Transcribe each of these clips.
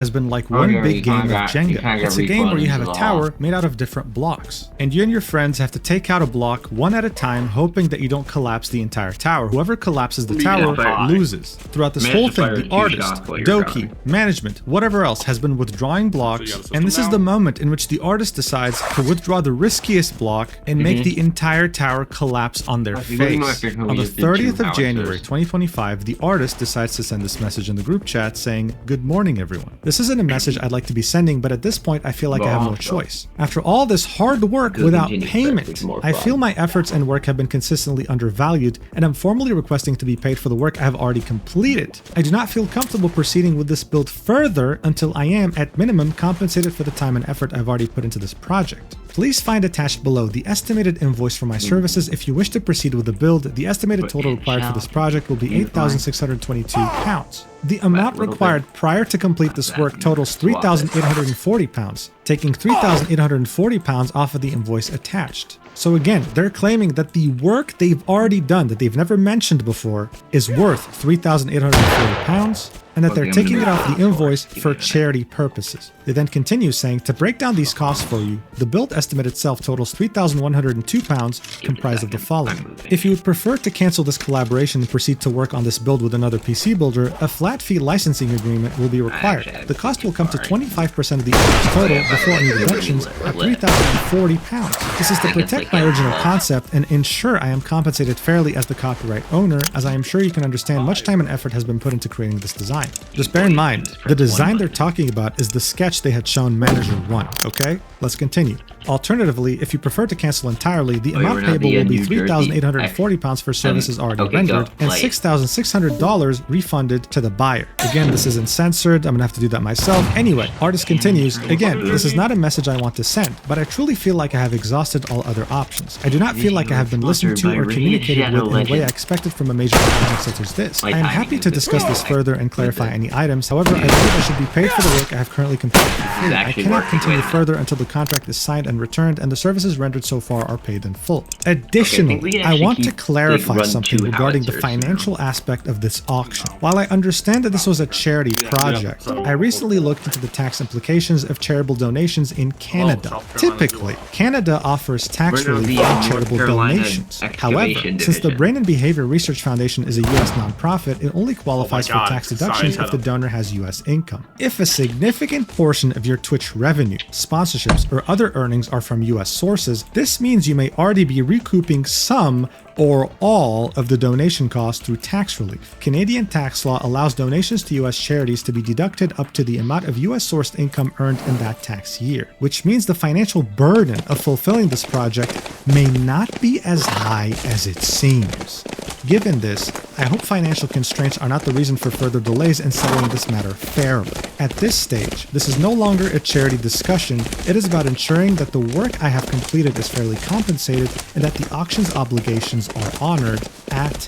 has been like one big game of Jenga. It's a game where you have a tower made out of different blocks, and you and your friends have to take out a block one at a time, hoping that you don't collapse the entire tower. Whoever collapses the tower loses. Throughout this whole thing, the artist, Doki, management, whatever else has been withdrawing blocks, and this is the moment in which the artist decides to withdraw the riskiest block and make the entire tower collapse on their face. On the 30th of January 2025, the artist decides to send this message in the group chat saying, "Good morning, everyone. This isn't a message I'd like to be sending, but at this point I feel like I have no choice. After all this hard work without payment, I feel my efforts and work have been consistently undervalued, and I'm formally requesting to be paid for the work I have already completed. I do not feel comfortable proceeding with this build further until I am, at minimum, compensated for the time and effort I've already put into this project. Please find attached below the estimated invoice for my services if you wish to proceed with the build. The estimated total required for this project will be £8,622. The amount required prior to complete this work totals £3,840, taking £3,840 off of the invoice attached." So again, they're claiming that the work they've already done, that they've never mentioned before, is worth £3,840, and that they're taking it off the invoice for charity purposes. They then continue saying, "To break down these costs for you, the build estimate itself totals £3,102, comprised of the following. If you would prefer to cancel this collaboration and proceed to work on this build with another PC builder, a flat fee licensing agreement will be required. The cost will come to 25% of the total before any deductions at £3,040. This is to protect my original concept and ensure I am compensated fairly as the copyright owner, as I am sure you can understand much time and effort has been put into creating this design." Just bear in mind, the design they're talking about is the sketch they had shown Manager 1, okay? Let's continue. Alternatively, if you prefer to cancel entirely, the amount payable will be £3,840 for services already rendered, and $6,600 refunded to the buyer. Again, this isn't censored, I'm gonna have to do that myself. Anyway, artist continues, "Again, this is not a message I want to send, but I truly feel like I have exhausted all other options. I do not feel like I have been listened to or communicated with in a way I expected from a major project such as this. I am happy to discuss this further and clarify any items, however, I believe I should be paid for the work I have currently completed for free. I cannot continue further until the contract is signed and returned, and the services rendered so far are paid in full." Additionally, I want to clarify something regarding the financial aspect of this auction. While I understand that this was a charity project, I recently looked into the tax implications of charitable donations in Canada. Typically, Canada offers tax relief on charitable donations. However, since the Brain and Behavior Research Foundation is a US nonprofit, it only qualifies for tax deductions if the donor has US income. If a significant portion of your Twitch revenue, sponsorships, or other earnings are from US sources, this means you may already be recouping some or all of the donation costs through tax relief. Canadian tax law allows donations to US charities to be deducted up to the amount of US sourced income earned in that tax year, which means the financial burden of fulfilling this project may not be as high as it seems. Given this, I hope financial constraints are not the reason for further delays in settling this matter fairly. At this stage, this is no longer a charity discussion, it is about ensuring that the work I have completed is fairly compensated and that the auction's obligations are honored at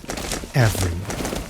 everyone.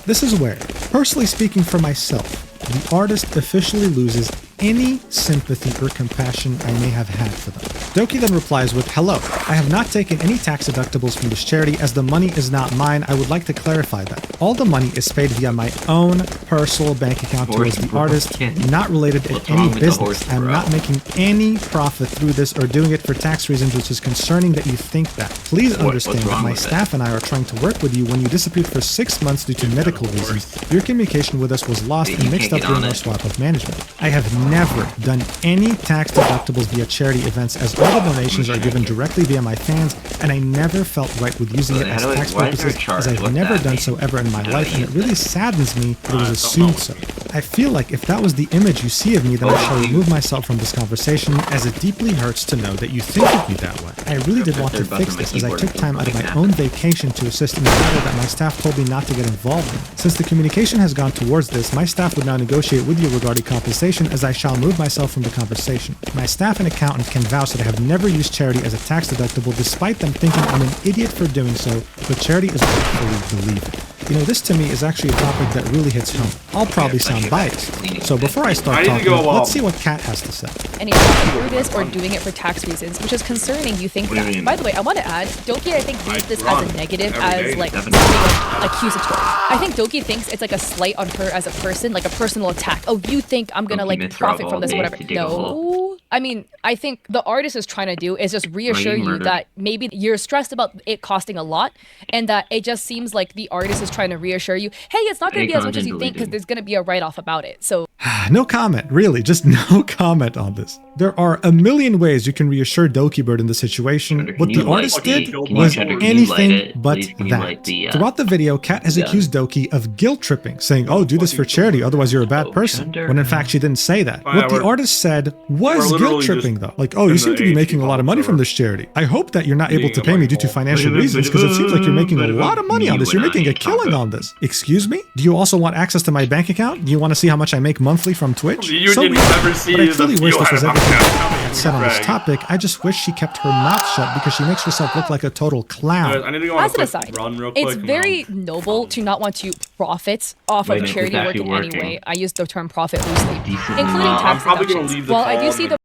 This is where, personally speaking for myself, the artist officially loses any sympathy or compassion I may have had for them. Doki then replies with, "Hello, I have not taken any tax deductibles from this charity as the money is not mine. I would like to clarify that. All the money is paid via my own personal bank account towards the artist, not related to any business. I am not making any profit through this or doing it for tax reasons, which is concerning that you think that. Please understand that my staff and I are trying to work with you. When you disappeared for 6 months due to medical reasons, your communication with us was lost and mixed up during our swap of management. I have never done any tax deductibles via charity events, as all the donations are given directly via my fans, and I never felt right with using it as tax purposes, as I've never done so ever in my life, and it really saddens me that it was assumed so. I feel like if that was the image you see of me, then I shall remove myself from this conversation, as it deeply hurts to know that you think of me that way. I really did want to fix this, as I took time out of my own vacation to assist in a matter that my staff told me not to get involved in. Since the communication has gone towards this, my staff would now negotiate with you regarding compensation, as I shall move myself from the conversation. My staff and accountant can vouch that I have never used charity as a tax deductible, despite them thinking I'm an idiot for doing so, but charity is what I fully believe in. You know, this to me is actually a topic that really hits home. I'll probably sound biased. So before I start talking, let's see what Kat has to say. And he's not through this or doing it for tax reasons, which is concerning. You think that. By the way, I want to add, Doki, I think, views this as a negative, as like something accusatory. I think Doki thinks it's like a slight on her as a person, like a personal attack. Oh, you think I'm gonna like profit from this, whatever. No. I mean, I think the artist is trying to do is just reassure you that maybe you're stressed about it costing a lot, and that it just seems like the artist is trying to reassure you, hey, it's not going to be as much as you think because there's going to be a write-off about it. So no comment, really, just no comment on this. There are a million ways you can reassure Doki Bird in this situation. What the artist did was anything but that. Throughout the video, Kat has accused Doki of guilt tripping, saying, oh, do this for charity, otherwise you're a bad person, when in fact she didn't say that. What the artist said was guilt tripping though. Like, oh, you seem to be making a lot of money from this charity. I hope that you're not able to pay me due to financial reasons, because it seems like you're making a lot of money on this. You're making a killing on this. Excuse me? Do you also want access to my bank account? Do you want to see how much I make monthly from Twitch? So weird. But I truly wish this was everything said on this topic. I just wish she kept her mouth shut because she makes herself look like a total clown. As an aside, it's very noble to not want to profit off of charity work in any way. I use the term profit loosely, including tax deductions. While I do see the